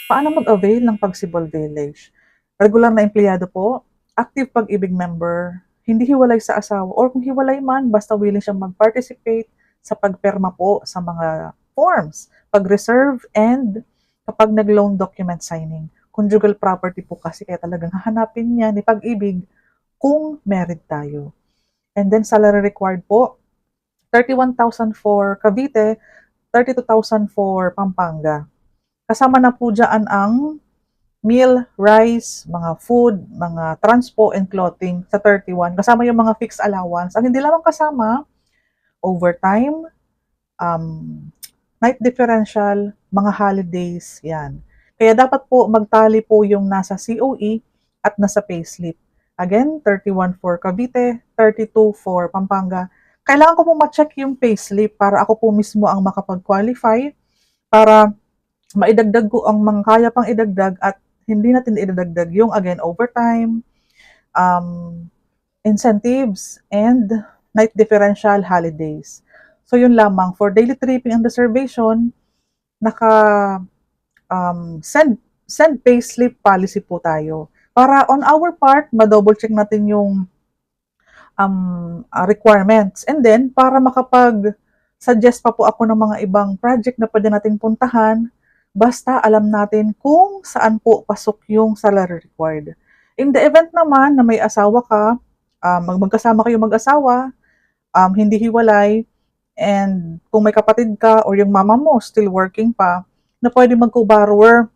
Paano mag-avail ng Pagsibol Village? Regular na empleyado po, active Pag-ibig member, hindi hiwalay sa asawa, or kung hiwalay man, basta willing siyang mag-participate sa pagperma po sa mga forms, pag-reserve, and kapag nag-loan document signing. Conjugal property po kasi kaya talagang hahanapin niya ni Pag-ibig kung married tayo. And then salary required po, 31,000 for Cavite, 32,000 for Pampanga. Kasama na po dyan ang meal, rice, mga food, mga transpo, and clothing sa 31. Kasama yung mga fixed allowance. Ang hindi lamang kasama, overtime, um, night differential, mga holidays, yan. Kaya dapat po magtali po yung nasa COE at nasa payslip. Again, 31 for Cavite, 32 for Pampanga. Kailangan ko po ma-check yung payslip para ako po mismo ang makapag-qualify para maidagdag ko ang mga kaya pang idagdag at hindi natin idadagdag yung again overtime, um, incentives, and night differential holidays. So yun lamang. For daily tripping and reservation, naka send payslip policy po tayo. Para on our part, ma-double check natin yung requirements. And then, para makapag-suggest pa po ako ng mga ibang project na pwede natin puntahan, basta alam natin kung saan po pasok yung salary required. In the event naman na may asawa ka, magkasama kayo mag-asawa, hindi hiwalay, and kung may kapatid ka or yung mama mo still working pa, na pwede mag-co-borrower,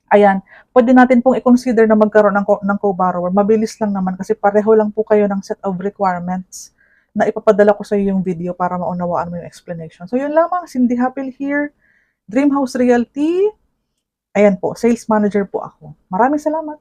ayan, pwede natin pong i-consider na magkaroon ng co-borrower. Mabilis lang naman kasi pareho lang po kayo ng set of requirements na ipapadala ko sa iyo yung video para maunawaan mo yung explanation. So yun lamang, Cindy Hapil here, Dream House Realty. Ayan po, sales manager po ako. Maraming salamat.